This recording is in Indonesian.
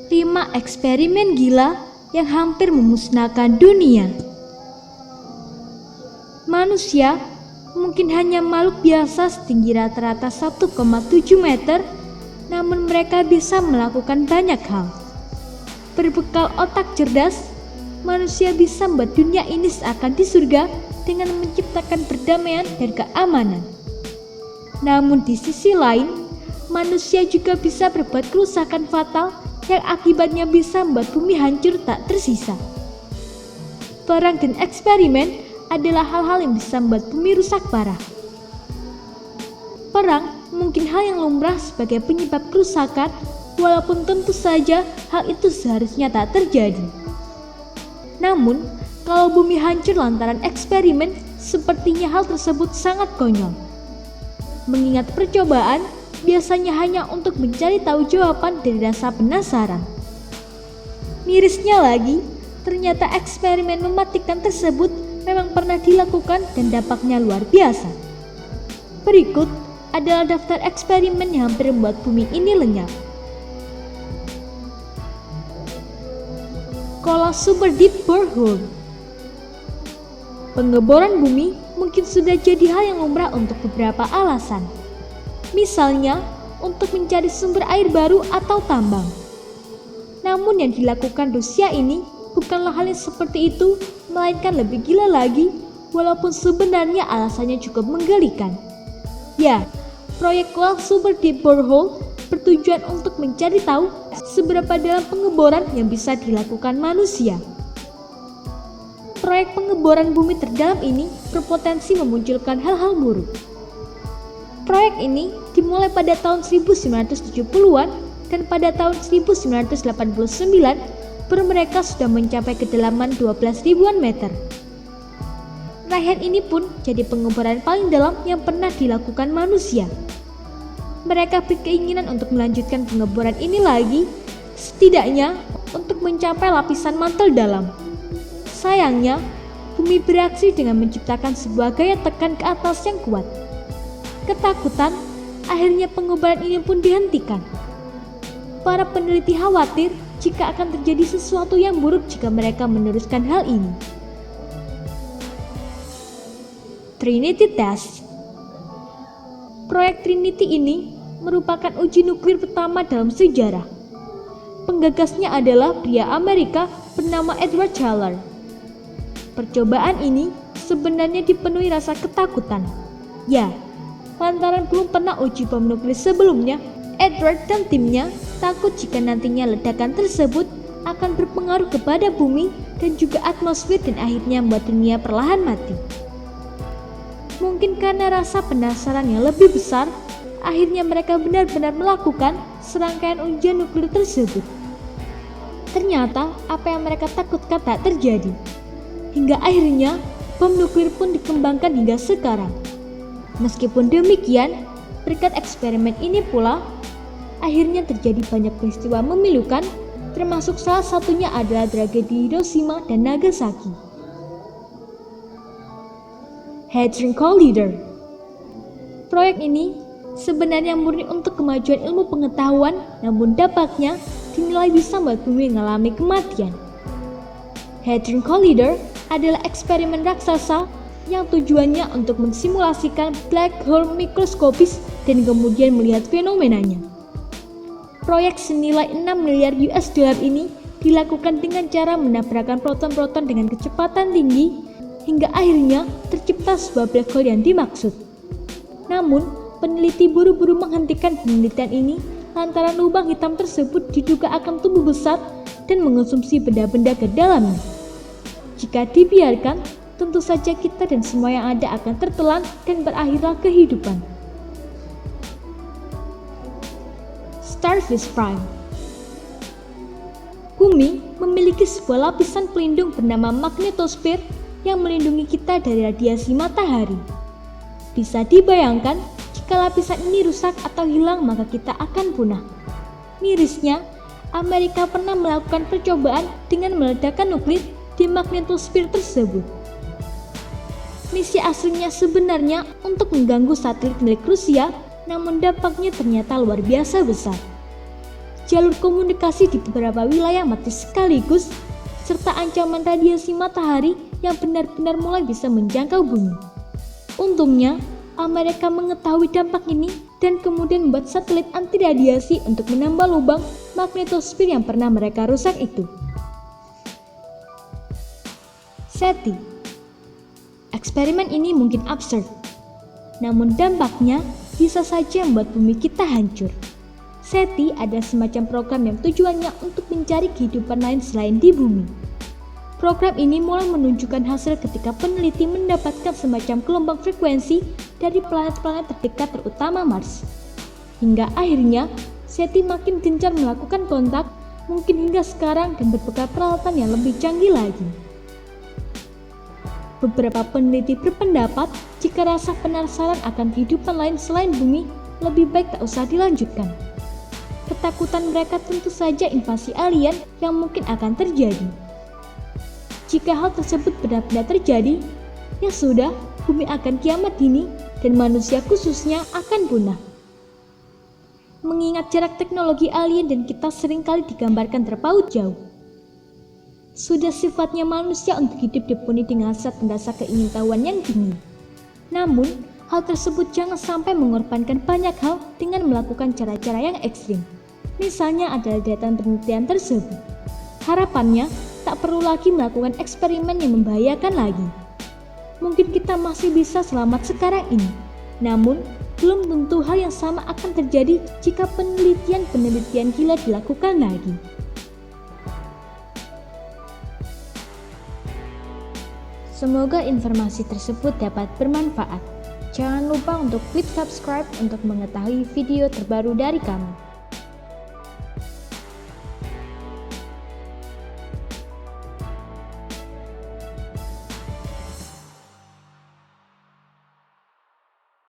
5 eksperimen gila yang hampir memusnahkan dunia. Manusia mungkin hanya makhluk biasa setinggi rata-rata 1,7 meter, namun mereka bisa melakukan banyak hal. Berbekal otak cerdas, manusia bisa membuat dunia ini seakan di surga dengan menciptakan perdamaian dan keamanan. Namun di sisi lain, manusia juga bisa berbuat kerusakan fatal yang akibatnya bisa membuat bumi hancur tak tersisa. Perang dan eksperimen adalah hal-hal yang bisa membuat bumi rusak parah. Perang mungkin hal yang lumrah sebagai penyebab kerusakan, walaupun tentu saja hal itu seharusnya tak terjadi. Namun, kalau bumi hancur lantaran eksperimen, sepertinya hal tersebut sangat konyol. Mengingat percobaan biasanya hanya untuk mencari tahu jawaban dari rasa penasaran. Mirisnya lagi, ternyata eksperimen mematikan tersebut memang pernah dilakukan dan dampaknya luar biasa. Berikut adalah daftar eksperimen yang hampir membuat bumi ini lenyap. Kolah Super Deep Borehole. Pengeboran bumi mungkin sudah jadi hal yang lumrah untuk beberapa alasan. Misalnya, untuk mencari sumber air baru atau tambang. Namun yang dilakukan Rusia ini bukanlah hal yang seperti itu, melainkan lebih gila lagi, walaupun sebenarnya alasannya cukup menggelikan. Ya, proyek Kolah Super Deep Borehole bertujuan untuk mencari tahu seberapa dalam pengeboran yang bisa dilakukan manusia. Proyek pengeboran bumi terdalam ini berpotensi memunculkan hal-hal buruk. Proyek ini dimulai pada tahun 1970-an dan pada tahun 1989 mereka sudah mencapai kedalaman 12 ribuan meter. Raihan ini pun jadi pengeboran paling dalam yang pernah dilakukan manusia. Mereka berkeinginan untuk melanjutkan pengeboran ini lagi, setidaknya untuk mencapai lapisan mantel dalam. Sayangnya, bumi bereaksi dengan menciptakan sebuah gaya tekan ke atas yang kuat. Ketakutan, akhirnya pengeboran ini pun dihentikan. Para peneliti khawatir jika akan terjadi sesuatu yang buruk jika mereka meneruskan hal ini. Trinity Test. Proyek Trinity ini merupakan uji nuklir pertama dalam sejarah. Penggagasnya adalah pria Amerika bernama Edward Teller. Percobaan ini sebenarnya dipenuhi rasa ketakutan. Ya, lantaran belum pernah uji bom nuklir sebelumnya, Edward dan timnya takut jika nantinya ledakan tersebut akan berpengaruh kepada bumi dan juga atmosfer dan akhirnya membuat dunia perlahan mati. Mungkin karena rasa penasaran yang lebih besar, akhirnya mereka benar-benar melakukan serangkaian ujian nuklir tersebut. Ternyata apa yang mereka takutkan tak terjadi. Hingga akhirnya bom nuklir pun dikembangkan hingga sekarang. Meskipun demikian, berkat eksperimen ini pula, akhirnya terjadi banyak peristiwa memilukan, termasuk salah satunya adalah tragedi Hiroshima dan Nagasaki. Hadron Collider. Proyek ini sebenarnya murni untuk kemajuan ilmu pengetahuan, namun dampaknya dinilai bisa membuat bumi mengalami kematian. Hadron Collider adalah eksperimen raksasa yang tujuannya untuk mensimulasikan black hole mikroskopis dan kemudian melihat fenomenanya. Proyek senilai 6 miliar US dollar ini dilakukan dengan cara menabrakkan proton-proton dengan kecepatan tinggi hingga akhirnya tercipta sebuah black hole yang dimaksud. Namun, peneliti buru-buru menghentikan penelitian ini lantaran lubang hitam tersebut diduga akan tumbuh besar dan mengonsumsi benda-benda ke dalamnya. Jika dibiarkan, tentu saja kita dan semua yang ada akan tertelan dan berakhirlah kehidupan. Starfish Prime. Bumi memiliki sebuah lapisan pelindung bernama magnetosfer yang melindungi kita dari radiasi matahari. Bisa dibayangkan, jika lapisan ini rusak atau hilang maka kita akan punah. Mirisnya, Amerika pernah melakukan percobaan dengan meledakkan nuklir di magnetosfer tersebut. Misi aslinya sebenarnya untuk mengganggu satelit milik Rusia, namun dampaknya ternyata luar biasa besar. jalur komunikasi di beberapa wilayah mati sekaligus, serta ancaman radiasi matahari yang benar-benar mulai bisa menjangkau bumi. Untungnya, Amerika mengetahui dampak ini dan kemudian membuat satelit anti radiasi untuk menambal lubang magnetosfer yang pernah mereka rusak itu. SETI. Eksperimen ini mungkin absurd, namun dampaknya bisa saja membuat bumi kita hancur. SETI adalah semacam program yang tujuannya untuk mencari kehidupan lain selain di bumi. Program ini mulai menunjukkan hasil ketika peneliti mendapatkan semacam gelombang frekuensi dari planet-planet terdekat terutama Mars. Hingga akhirnya, SETI makin gencar melakukan kontak, mungkin hingga sekarang dan berbekal peralatan yang lebih canggih lagi. Beberapa peneliti berpendapat jika rasa penasaran akan kehidupan lain selain bumi lebih baik tak usah dilanjutkan. Ketakutan mereka tentu saja invasi alien yang mungkin akan terjadi. Jika hal tersebut benar-benar terjadi, ya sudah, bumi akan kiamat dini dan manusia khususnya akan punah. Mengingat jarak teknologi alien dan kita seringkali digambarkan terpaut jauh. Sudah sifatnya manusia untuk hidup dipenuhi dengan hasrat dan rasa keingintahuan yang tinggi. Namun, hal tersebut jangan sampai mengorbankan banyak hal dengan melakukan cara-cara yang ekstrim. Misalnya adalah data penelitian tersebut. Harapannya, tak perlu lagi melakukan eksperimen yang membahayakan lagi. Mungkin kita masih bisa selamat sekarang ini. Namun, belum tentu hal yang sama akan terjadi jika penelitian gila dilakukan lagi. Semoga informasi tersebut dapat bermanfaat. Jangan lupa untuk klik subscribe untuk mengetahui video terbaru dari kami.